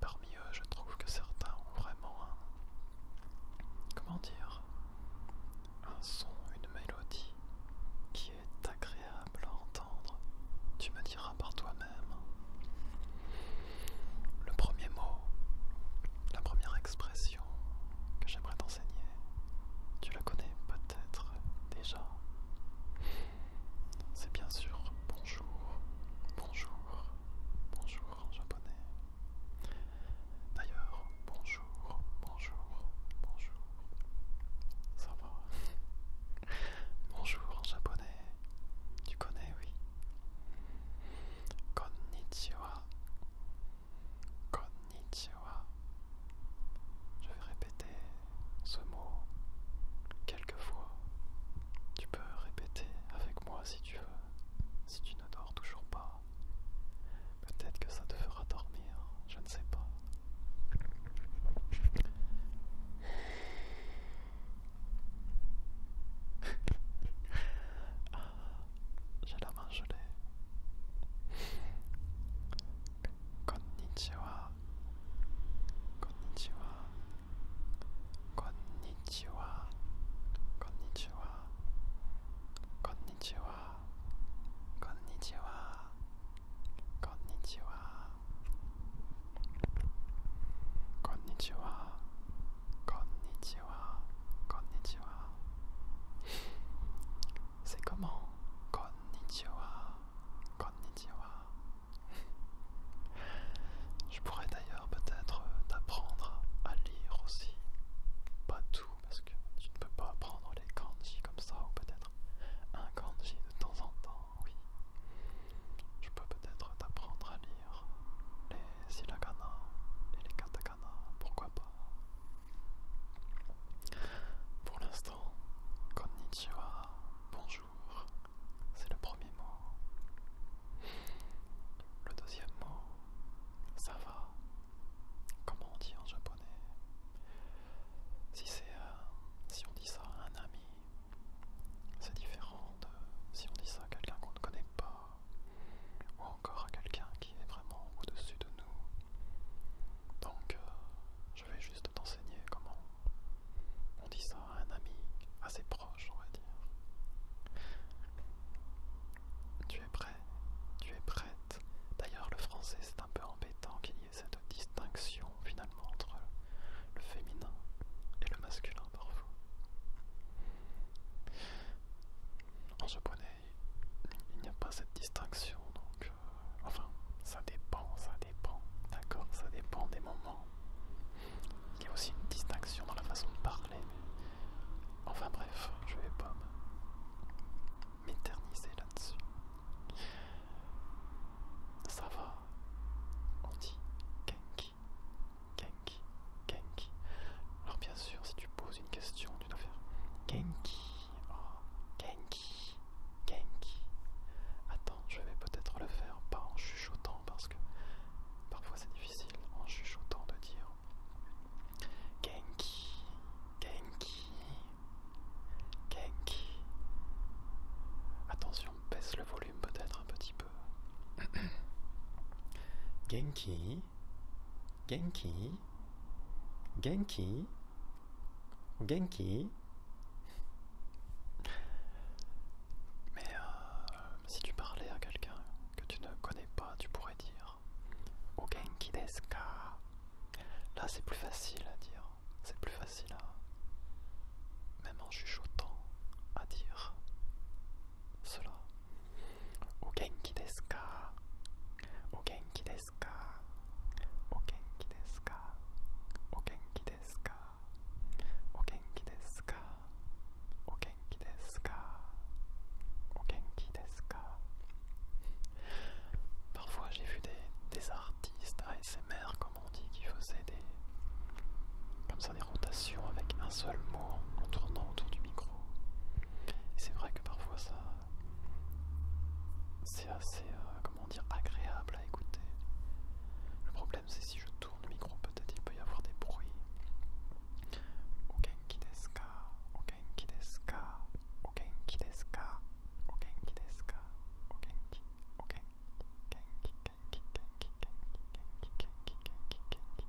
parmi eux, je trouve que certains ont vraiment comment dire, un son, une mélodie qui est agréable à entendre. Tu me diras par toi-même. Le premier mot, la première expression que j'aimerais t'enseigner, tu la connais peut-être déjà. C'est bien sûr bonjour, bonjour, bonjour en japonais. D'ailleurs, bonjour, bonjour, bonjour, ça va. Bonjour en japonais, tu connais, oui. Konnichiwa, konnichiwa. Je vais répéter ce mot quelques fois. Tu peux répéter avec moi si tu veux. Si tu ne dors toujours pas, peut-être que ça te fera dormir, je ne sais pas. Ah, j'ai la main gelée. Konnichiwa, konnichiwa, konnichiwa, konnichiwa, konnichiwa, konnichiwa, konnichiwa, konnichiwa, konnichiwa, konnichiwa. C'est comment? Konnichiwa, konnichiwa. Je pourrais d'ailleurs peut-être t'apprendre à lire aussi. Pas tout, parce que tu ne peux pas apprendre les kanji comme ça, ou peut-être un kanji de temps en temps, oui. Je peux peut-être t'apprendre à lire les hiragana et les katakana, pourquoi pas. Pour l'instant, konnichiwa, bonjour, c'est le premier mot. Le deuxième mot, ça va. Comment on dit en japonais? Si on dit ça à un ami, c'est différent de si on dit ça à quelqu'un qu'on ne connaît pas, ou encore à quelqu'un qui est vraiment au-dessus de nous. Donc, je vais juste t'enseigner comment on dit ça à un ami assez proche, on va dire. Tu es prêt? Tu es prête? D'ailleurs, le français, c'est un peu embêtant qu'il y ait cette distinction finalement entre le féminin et le masculin parfois. En japonais, il n'y a pas cette distinction, donc enfin, ça dépend, d'accord, ça dépend des moments. Il y a aussi une distinction dans la façon de parler, mais enfin bref, je vais pas m'éterniser là-dessus. Ça va, on dit genki, genki, genki. Alors bien sûr, si tu poses une question, tu dois faire genki, oh, genki, genki. Attends, je vais peut-être le faire pas en chuchotant parce que parfois c'est difficile en chuchotant de dire genki, genki, genki. Attention, baisse le volume peut-être un petit peu. Genki, genki, genki, genki. Mais si tu parlais à quelqu'un que tu ne connais pas, tu pourrais dire O genki desu ka? Là c'est plus facile à dire, c'est plus facile même en chuchotant, à dire cela. O genki desu ka? O genki desu ka? O genki desu ka? O genki desu ka? O genki desu ka? O genki desu ka? O genki desu ka? Parfois j'ai vu des artistes ASMR, comme on dit, qui faisaient comme ça des rotations avec un seul mot en tournant autour du micro. Et c'est vrai que parfois c'est assez, comment dire, agréable à écouter. Le problème c'est si je tourne le micro, peut-être il peut y avoir des bruits. O genki desu ka? O genki desu ka? O genki desu ka? O genki desu ka? O genki, o genki, genki, genki, genki, genki, genki, genki, genki, genki.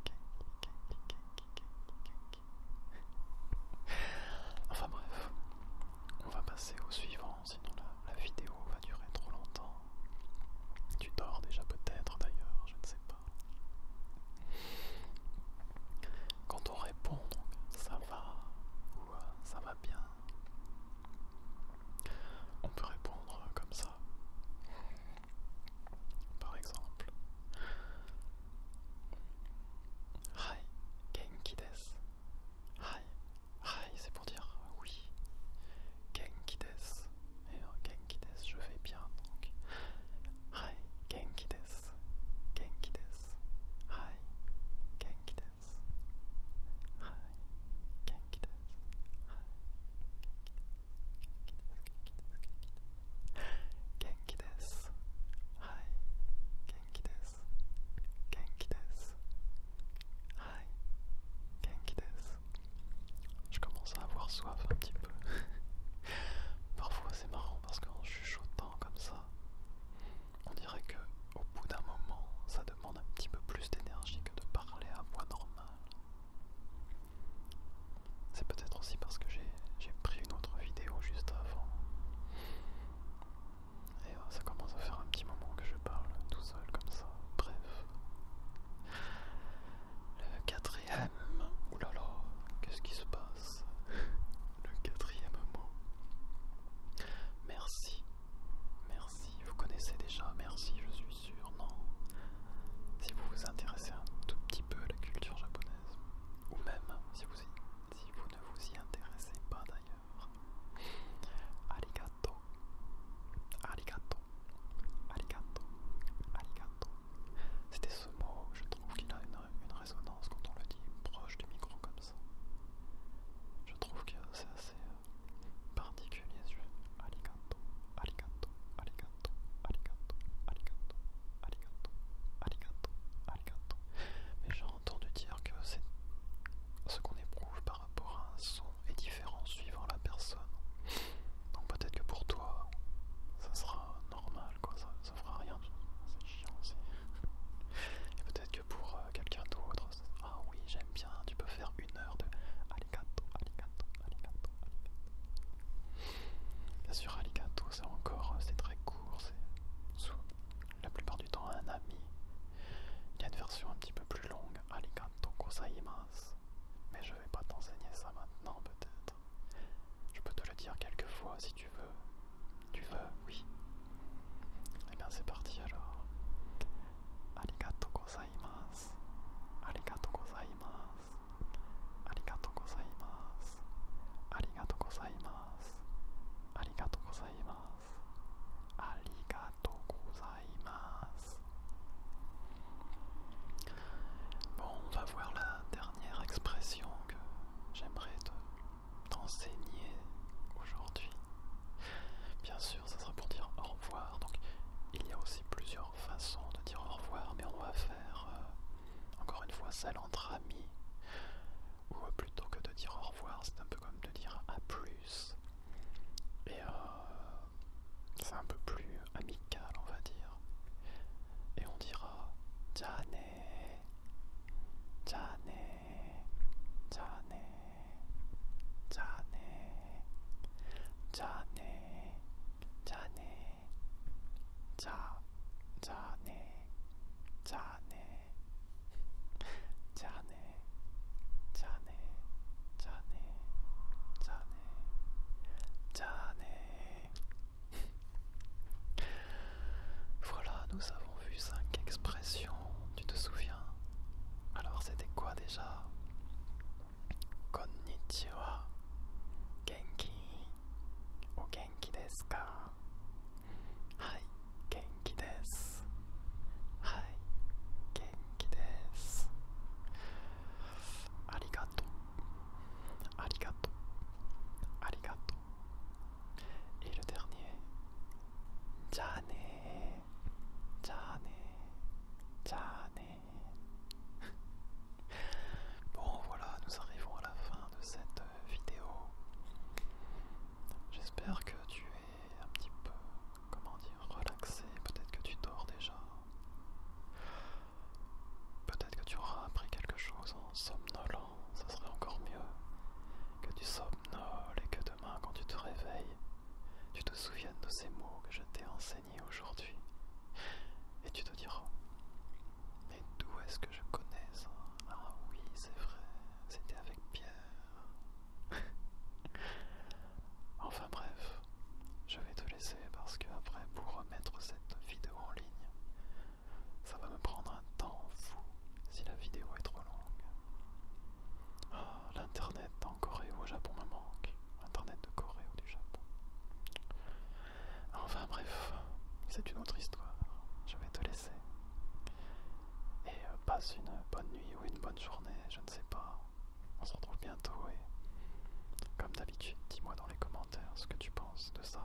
Dis-moi dans les commentaires ce que tu penses de ça,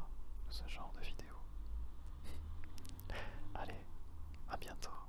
de ce genre de vidéo. Allez, à bientôt.